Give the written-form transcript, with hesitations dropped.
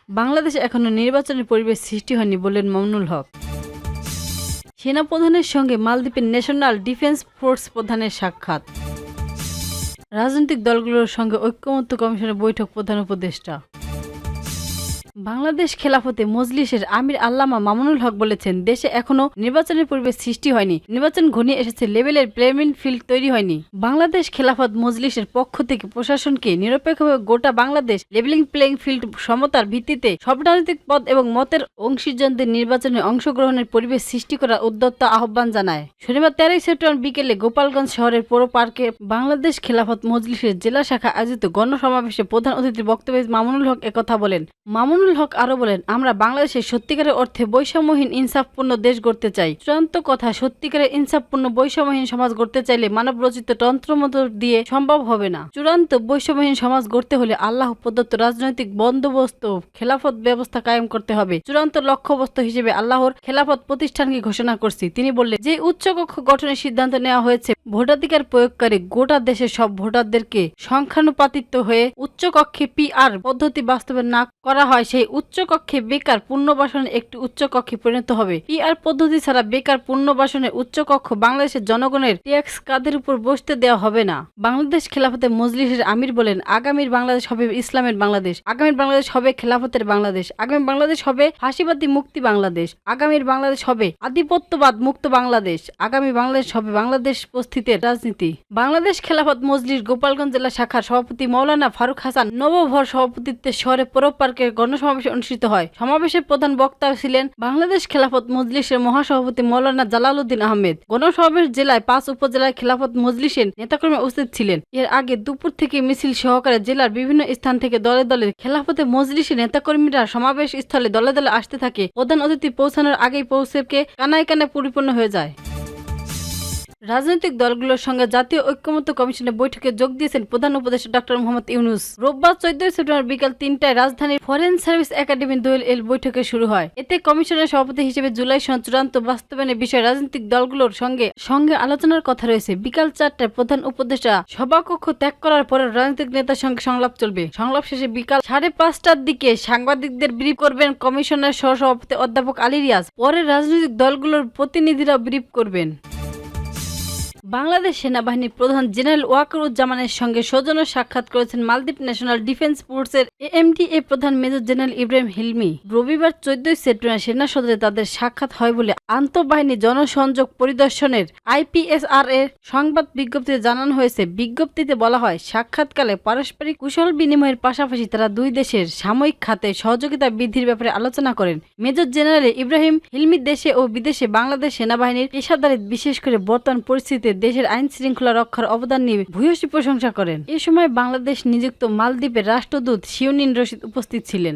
বাংলাদেশে এখনো নির্বাচনের পরিবেশ সৃষ্টি হয়নি বললেন মামুনুল হক। সেনাপ্রধানের সঙ্গে মালদ্বীপের ন্যাশনাল ডিফেন্স ফোর্স প্রধানের সাক্ষাৎ। রাজনৈতিক দলগুলোর সঙ্গে ঐক্যমত্য কমিশনের বৈঠক প্রধান উপদেষ্টা। বাংলাদেশ খেলাফতে মজলিসের আমির আল্লামা মামুনুল হক বলেছেন, দেশে এখনো নির্বাচনের পরিবেশ সৃষ্টি হয়নি, নির্বাচন ঘনিয়ে এসেছে, লেভেলের প্লেইং ফিল্ড তৈরি হয়নি। বাংলাদেশ খেলাফত মজলিসের পক্ষ থেকে প্রশাসনকে নিরপেক্ষভাবে গোটা বাংলাদেশ লেভেলিং প্লেইং ফিল্ড সমতার ভিত্তিতে সব রাজনৈতিক পদ এবং মতের অংশীজনদের নির্বাচনে অংশগ্রহণের পরিবেশ সৃষ্টি করার উদ্যোক্তা আহ্বান জানায়। শনিবার 13 সেপ্টেম্বর বিকেলে গোপালগঞ্জ শহরের পৌর পার্কে বাংলাদেশ খেলাফত মজলিসের জেলা শাখা আয়োজিত গণসমাবেশে প্রধান অতিথির বক্তব্যে মামুনুল হক একথা বলেন। মামুনুল হক আরো বলেন, আমরা বাংলাদেশে সত্যিকারের অর্থে বৈষম্যহীন ইনসাফপূর্ণ দেশ গড়তে চাই। চূড়ান্ত কথা, সত্যিকারের ইনসাফপূর্ণ বৈষম্যহীন সমাজ গড়তে চাইলে মানব রচিত তন্ত্রমন্ত্র দিয়ে সম্ভব হবে না। চূড়ান্ত বৈষম্যহীন সমাজ গড়তে হলে আল্লাহ প্রদত্ত রাজনৈতিক বন্দোবস্ত খেলাফত ব্যবস্থা কায়েম করতে হবে। চূড়ান্ত লক্ষ্যবস্তু হিসেবে আল্লাহর খেলাফত প্রতিষ্ঠানকে ঘোষণা করছি। তিনি বললেন, যে উচ্চকক্ষ গঠনের সিদ্ধান্ত নেওয়া হয়েছে, ভোটাধিকার প্রয়োগকারী গোটা দেশের সব ভোটারদেরকে সংখ্যানুপাতিত হয়ে উচ্চকক্ষে PR পদ্ধতি বাস্তবায়ন না করা হয়, সেই উচ্চকক্ষে বেকার পুনর্বাসনের একটি উচ্চকক্ষে পরিণত হবে। PR পদ্ধতি ছাড়া বেকার পুনর্বাসনের উচ্চকক্ষ বাংলাদেশের জনগণের ট্যাক্স কাঁধের উপর বসতে দেওয়া হবে না। বাংলাদেশ খেলাফতে মজলিসের আমির বলেন, আগামীর বাংলাদেশ হবে ইসলামের বাংলাদেশ, আগামীর বাংলাদেশ হবে খেলাফতের বাংলাদেশ, আগামী বাংলাদেশ হবে ফাঁসিবাদী মুক্তি বাংলাদেশ, আগামীর বাংলাদেশ হবে আধিপত্যবাদ মুক্ত বাংলাদেশ, আগামী বাংলাদেশ হবে বাংলাদেশ প্রস্থিতের রাজনীতি। বাংলাদেশ খেলাফত মজলিস গোপালগঞ্জ জেলা শাখার সভাপতি মৌলানা ফারুক হাসান নবভর সভাপতিত্বে শহরে পৌর পার্কের গণসমাবেশ অনুষ্ঠিত হয়। সমাবেশের প্রধান বক্তা ছিলেন বাংলাদেশ খেলাফত মজলিসের মহাসভাপতি মৌলানা জালালউদ্দিন আহমেদ। গণসমাবেশ জেলায় 5 উপজেলায় খেলাফত মজলিসের নেতাকর্মী উপস্থিত ছিলেন। এর আগে দুপুর থেকে মিছিল সহকারে জেলার বিভিন্ন স্থান থেকে দলে দলে খেলাফতে মজলিসের নেতাকর্মীরা সমাবেশ স্থলে দলে দলে আসতে থাকে। প্রধান অতিথি পৌঁছানোর আগেই পৌঁছেকে কানায় কানায় পরিপূর্ণ হয়ে যায়। রাজনৈতিক দলগুলোর সঙ্গে জাতীয় ঐক্যমত্য কমিশনের বৈঠকে যোগ দিয়েছেন প্রধান উপদেষ্টা ডক্টর মোহাম্মদ ইউনূস। রোববার 14 সেপ্টেম্বর বিকাল 3টায় রাজধানীর ফরেন সার্ভিস একাডেমির দোয়েল বৈঠকে শুরু হয়। এতে কমিশনের সভাপতি হিসেবে জুলাই সনদ চূড়ান্ত বাস্তবায়নের বিষয়ে রাজনৈতিক দলগুলোর সঙ্গে আলোচনার কথা রয়েছে। বিকাল 4টায় প্রধান উপদেষ্টা সভাকক্ষ ত্যাগ করার পরে রাজনৈতিক নেতার সঙ্গে সংলাপ চলবে। সংলাপ শেষে বিকাল 5:30টার দিকে সাংবাদিকদের ব্রিফ করবেন কমিশনের সহসভাপতি অধ্যাপক আলী রিয়াজ। পরে রাজনৈতিক দলগুলোর প্রতিনিধিরা ব্রিফ করবেন। বাংলাদেশ সেনাবাহিনীর প্রধান জেনারেল ওয়াকারুজ্জামানের সঙ্গে সৌজন্য সাক্ষাৎ করেছেন মালদ্বীপ ন্যাশনাল ডিফেন্স ফোর্সের AMDA প্রধান মেজর জেনারেল ইব্রাহিম হিলমি। রবিবার 14 সেপ্টেম্বর সেনা সদরে তাদের সাক্ষাৎ হয় বলে আন্তঃবাহিনী জনসংযোগ পরিদর্শনের IPSR এর সংবাদ বিজ্ঞপ্তিতে জানানো হয়েছে। বিজ্ঞপ্তিতে বলা হয়, সাক্ষাৎকালে পারস্পরিক কুশল বিনিময়ের পাশাপাশি তারা দুই দেশের সাময়িক খাতে সহযোগিতা বৃদ্ধির ব্যাপারে আলোচনা করেন। মেজর জেনারেল ইব্রাহিম হিলমি দেশে ও বিদেশে বাংলাদেশ সেনাবাহিনীর পেশাদারিত্ব, বিশেষ করে বর্তমান পরিস্থিতিতে দেশের আইন শৃঙ্খলা রক্ষার অবদান নিয়ে ভূয়সী প্রশংসা করেন। এ সময় বাংলাদেশ নিযুক্ত মালদ্বীপের রাষ্ট্রদূত শিউনিন রশিদ উপস্থিত ছিলেন।